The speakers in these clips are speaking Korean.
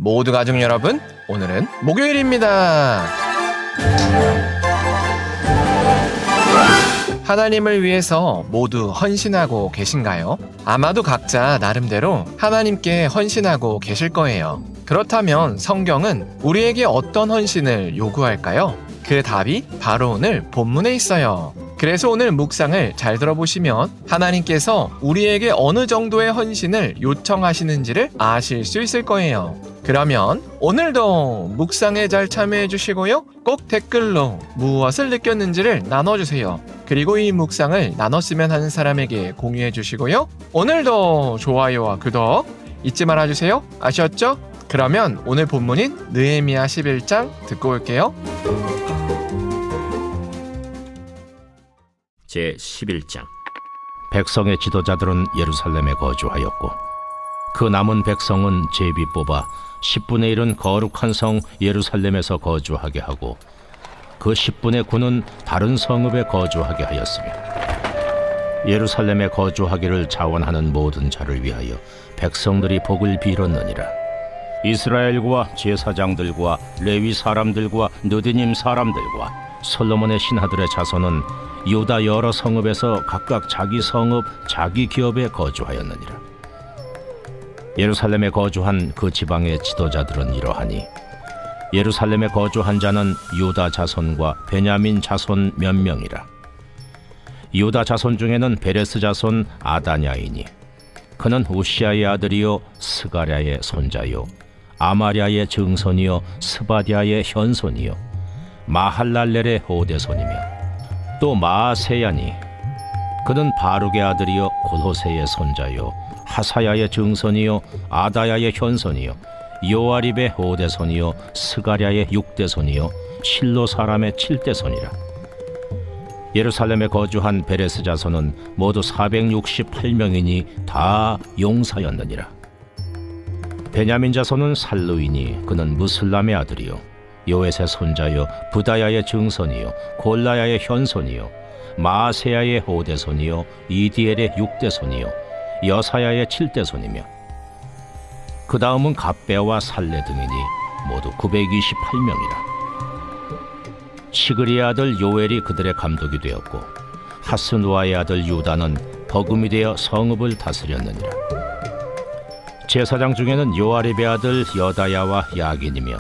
모두 가족 여러분, 오늘은 목요일입니다. 하나님을 위해서 모두 헌신하고 계신가요? 아마도 각자 나름대로 하나님께 헌신하고 계실 거예요. 그렇다면 성경은 우리에게 어떤 헌신을 요구할까요? 그 답이 바로 오늘 본문에 있어요. 그래서 오늘 묵상을 잘 들어보시면 하나님께서 우리에게 어느 정도의 헌신을 요청하시는지를 아실 수 있을 거예요. 그러면 오늘도 묵상에 잘 참여해 주시고요. 꼭 댓글로 무엇을 느꼈는지를 나눠주세요. 그리고 이 묵상을 나눴으면 하는 사람에게 공유해 주시고요. 오늘도 좋아요와 구독 잊지 말아주세요. 아셨죠? 그러면 오늘 본문인 느헤미야 11장 듣고 올게요. 제11장. 백성의 지도자들은 예루살렘에 거주하였고 그 남은 백성은 제비 뽑아 10분의 1은 거룩한 성 예루살렘에서 거주하게 하고 그 10분의 9는 다른 성읍에 거주하게 하였으며 예루살렘에 거주하기를 자원하는 모든 자를 위하여 백성들이 복을 빌었느니라. 이스라엘과 제사장들과 레위 사람들과 느디님 사람들과 솔로몬의 신하들의 자손은 유다 여러 성읍에서 각각 자기 성읍, 자기 기업에 거주하였느니라. 예루살렘에 거주한 그 지방의 지도자들은 이러하니 예루살렘에 거주한 자는 유다 자손과 베냐민 자손 몇 명이라. 유다 자손 중에는 베레스 자손 아다냐이니 그는 우시아의 아들이요 스가랴의 손자요 아마랴의 증손이요 스바디아의 현손이요 마할랄렐의 오대손이며 또 마아세야니 그는 바룩의 아들이요 골호세의 손자요 하사야의 증손이요 아다야의 현손이요 요아립의 오대손이요 스가랴의 육대손이요 실로 사람의 칠대손이라. 예루살렘에 거주한 베레스 자손은 모두 468명이니 다 용사였느니라. 베냐민 자손은 살루이니 그는 무슬람의 아들이요 요엣의 손자요 부다야의 증손이요 골라야의 현손이요 마아세야의 오대손이요 이디엘의 육대손이요 여사야의 칠대손이며 그 다음은 갑배와 살레 등이니 모두 928명이라. 시그리의 아들 요엘이 그들의 감독이 되었고 하스누아의 아들 유다는 버금이 되어 성읍을 다스렸느니라. 제사장 중에는 요아립의 아들 여다야와 야긴이며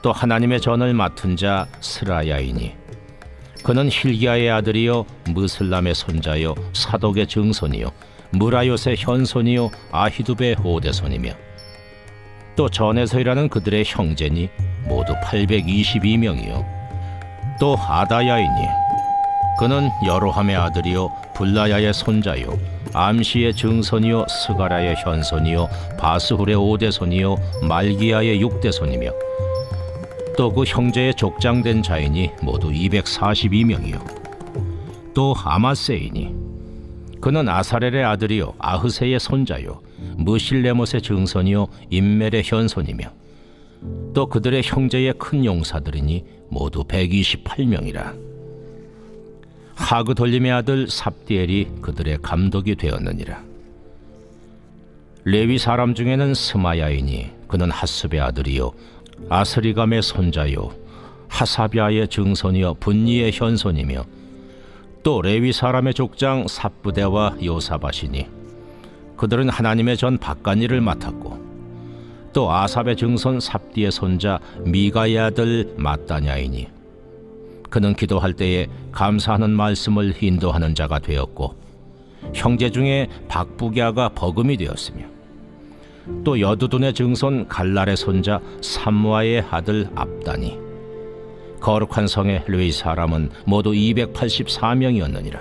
또 하나님의 전을 맡은 자 스라야이니 그는 힐기야의 아들이요 무슬람의 손자요 사독의 증손이요 무라요의 현손이요 아히두베의 오대손이며 또 전에서 일하는 그들의 형제니 모두 822명이요 또 아다야이니 그는 여로함의 아들이요 불라야의 손자요 암시의 증손이요 스가라의 현손이요 바스훌의 오대손이요 말기야의 육대손이며 또 그 형제의 족장된 자이니 모두 242명이요 또 아마세이니 그는 아사렐의 아들이요 아흐세의 손자요 무실레못의 증손이요 임멜의 현손이며 또 그들의 형제의 큰 용사들이니 모두 128명이라. 하그돌림의 아들 삽디엘이 그들의 감독이 되었느니라. 레위 사람 중에는 스마야이니 그는 하습의 아들이요 아스리감의 손자요 하사비아의 증손이요 분니의 현손이며 또 레위 사람의 족장 삽부대와 요사바시니 그들은 하나님의 전 밭간일을 맡았고 또 아삽의 증손 삽디의 손자 미가의 아들 마따냐이니 그는 기도할 때에 감사하는 말씀을 인도하는 자가 되었고 형제 중에 박부갸가 버금이 되었으며 또 여두둔의 증손 갈랄의 손자 삼무아의 아들 압다니 거룩한 성의 레위 사람은 모두 284명이었느니라.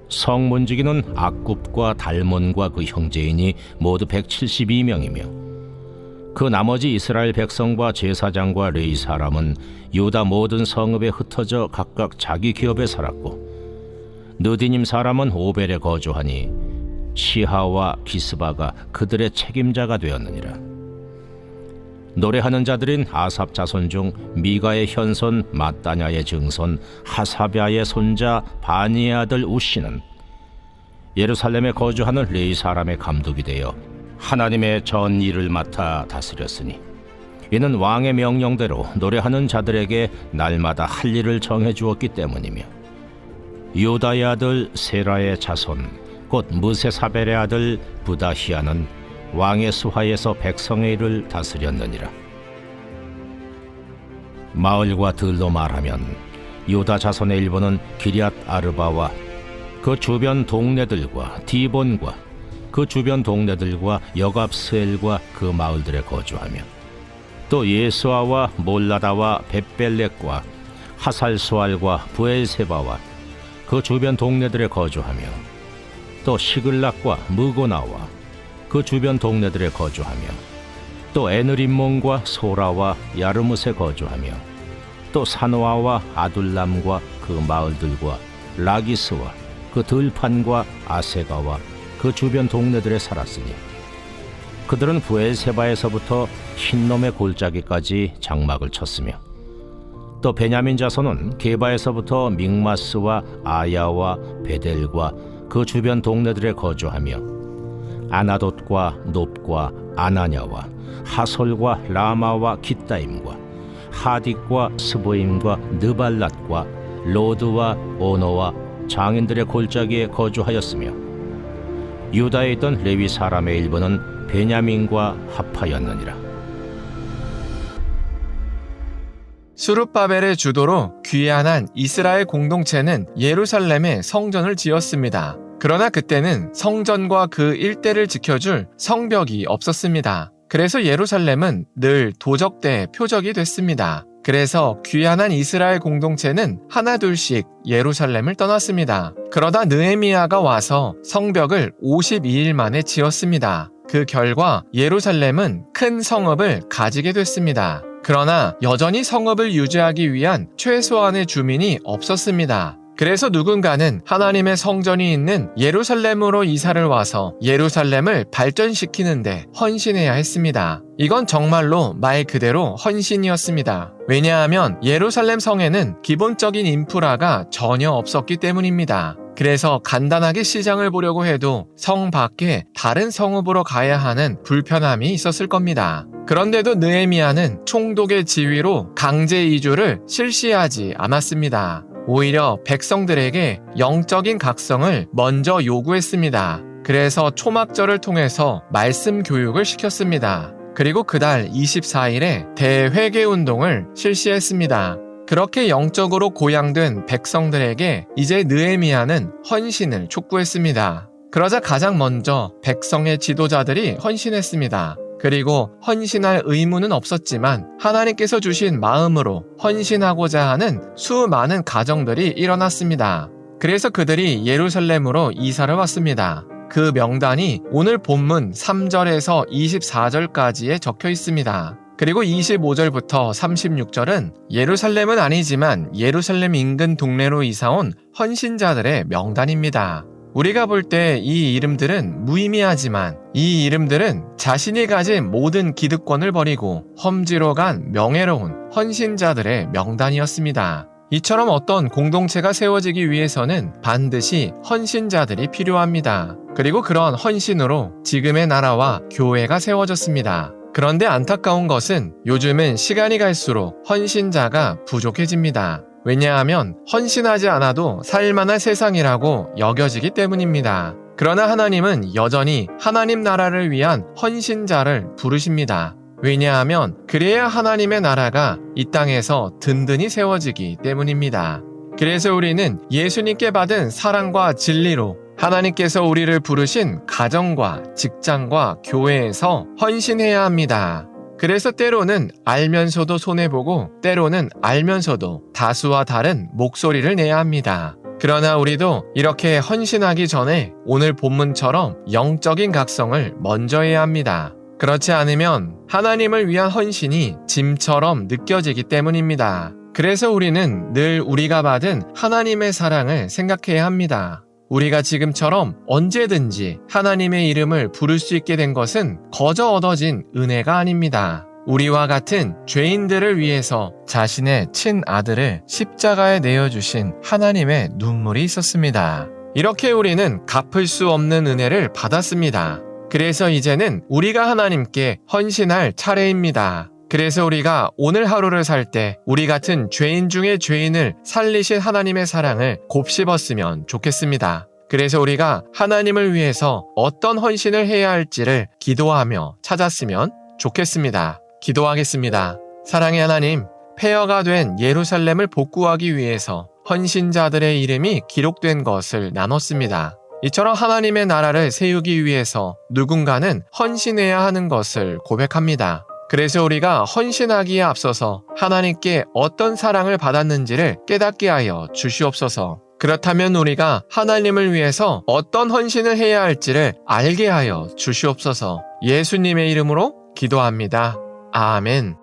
성 문지기는 악굽과 달몬과 그 형제이니 모두 172명이며 그 나머지 이스라엘 백성과 제사장과 레위 사람은 유다 모든 성읍에 흩어져 각각 자기 기업에 살았고 느디님 사람은 오벨에 거주하니 시하와 기스바가 그들의 책임자가 되었느니라. 노래하는 자들인 아삽 자손 중 미가의 현손 마따냐의 증손 하사비아의 손자 바니의 아들 우시는 예루살렘에 거주하는 레위 사람의 감독이 되어 하나님의 전 일을 맡아 다스렸으니 이는 왕의 명령대로 노래하는 자들에게 날마다 할 일을 정해 주었기 때문이며 유다의 아들 세라의 자손 곧 무세사벨의 아들 부다히아는 왕의 수하에서 백성의 일을 다스렸느니라. 마을과 들로 말하면 유다 자손의 일부는 기럇 아르바와 그 주변 동네들과 디본과 그 주변 동네들과 여갑스엘과 그 마을들에 거주하며 또 예수아와 몰라다와 벳벨렉과 하살수알과 부엘세바와 그 주변 동네들에 거주하며 또 시글락과 무고나와 그 주변 동네들에 거주하며 또 에느림몬과 소라와 야르뭇에 거주하며 또 사노아와 아둘람과 그 마을들과 라기스와 그 들판과 아세가와 그 주변 동네들에 살았으니 그들은 부엘세바에서부터 흰놈의 골짜기까지 장막을 쳤으며 또 베냐민 자손은 게바에서부터 믹마스와 아야와 베델과 그 주변 동네들에 거주하며 아나돗과 놋과 아나냐와 하솔과 라마와 깃다임과 하딕과 스보임과 느발랏과 로드와 오노와 장인들의 골짜기에 거주하였으며 유다에 있던 레위 사람의 일부는 베냐민과 합하였느니라. 수룹바벨의 주도로 귀환한 이스라엘 공동체는 예루살렘에 성전을 지었습니다. 그러나 그때는 성전과 그 일대를 지켜줄 성벽이 없었습니다. 그래서 예루살렘은 늘 도적대의 표적이 됐습니다. 그래서 귀환한 이스라엘 공동체는 하나둘씩 예루살렘을 떠났습니다. 그러다 느헤미야가 와서 성벽을 52일 만에 지었습니다. 그 결과 예루살렘은 큰 성읍을 가지게 됐습니다. 그러나 여전히 성읍을 유지하기 위한 최소한의 주민이 없었습니다. 그래서 누군가는 하나님의 성전이 있는 예루살렘으로 이사를 와서 예루살렘을 발전시키는데 헌신해야 했습니다. 이건 정말로 말 그대로 헌신이었습니다. 왜냐하면 예루살렘 성에는 기본적인 인프라가 전혀 없었기 때문입니다. 그래서 간단하게 시장을 보려고 해도 성 밖에 다른 성읍으로 가야 하는 불편함이 있었을 겁니다. 그런데도 느헤미야는 총독의 지휘로 강제 이주를 실시하지 않았습니다. 오히려 백성들에게 영적인 각성을 먼저 요구했습니다. 그래서 초막절을 통해서 말씀 교육을 시켰습니다. 그리고 그달 24일에 대회개운동을 실시했습니다. 그렇게 영적으로 고양된 백성들에게 이제 느헤미야는 헌신을 촉구했습니다. 그러자 가장 먼저 백성의 지도자들이 헌신했습니다. 그리고 헌신할 의무는 없었지만 하나님께서 주신 마음으로 헌신하고자 하는 수많은 가정들이 일어났습니다. 그래서 그들이 예루살렘으로 이사를 왔습니다. 그 명단이 오늘 본문 3절에서 24절까지에 적혀 있습니다. 그리고 25절부터 36절은 예루살렘은 아니지만 예루살렘 인근 동네로 이사온 헌신자들의 명단입니다. 우리가 볼 때 이 이름들은 무의미하지만 이 이름들은 자신이 가진 모든 기득권을 버리고 험지로 간 명예로운 헌신자들의 명단이었습니다. 이처럼 어떤 공동체가 세워지기 위해서는 반드시 헌신자들이 필요합니다. 그리고 그런 헌신으로 지금의 나라와 교회가 세워졌습니다. 그런데 안타까운 것은 요즘은 시간이 갈수록 헌신자가 부족해집니다. 왜냐하면 헌신하지 않아도 살만한 세상이라고 여겨지기 때문입니다. 그러나 하나님은 여전히 하나님 나라를 위한 헌신자를 부르십니다. 왜냐하면 그래야 하나님의 나라가 이 땅에서 든든히 세워지기 때문입니다. 그래서 우리는 예수님께 받은 사랑과 진리로 하나님께서 우리를 부르신 가정과 직장과 교회에서 헌신해야 합니다. 그래서 때로는 알면서도 손해보고 때로는 알면서도 다수와 다른 목소리를 내야 합니다. 그러나 우리도 이렇게 헌신하기 전에 오늘 본문처럼 영적인 각성을 먼저 해야 합니다. 그렇지 않으면 하나님을 위한 헌신이 짐처럼 느껴지기 때문입니다. 그래서 우리는 늘 우리가 받은 하나님의 사랑을 생각해야 합니다. 우리가 지금처럼 언제든지 하나님의 이름을 부를 수 있게 된 것은 거저 얻어진 은혜가 아닙니다. 우리와 같은 죄인들을 위해서 자신의 친아들을 십자가에 내어주신 하나님의 눈물이 있었습니다. 이렇게 우리는 갚을 수 없는 은혜를 받았습니다. 그래서 이제는 우리가 하나님께 헌신할 차례입니다. 그래서 우리가 오늘 하루를 살 때 우리 같은 죄인 중에 죄인을 살리신 하나님의 사랑을 곱씹었으면 좋겠습니다. 그래서 우리가 하나님을 위해서 어떤 헌신을 해야 할지를 기도하며 찾았으면 좋겠습니다. 기도하겠습니다. 사랑의 하나님, 폐허가 된 예루살렘을 복구하기 위해서 헌신자들의 이름이 기록된 것을 나눴습니다. 이처럼 하나님의 나라를 세우기 위해서 누군가는 헌신해야 하는 것을 고백합니다. 그래서 우리가 헌신하기에 앞서서 하나님께 어떤 사랑을 받았는지를 깨닫게 하여 주시옵소서. 그렇다면 우리가 하나님을 위해서 어떤 헌신을 해야 할지를 알게 하여 주시옵소서. 예수님의 이름으로 기도합니다. 아멘.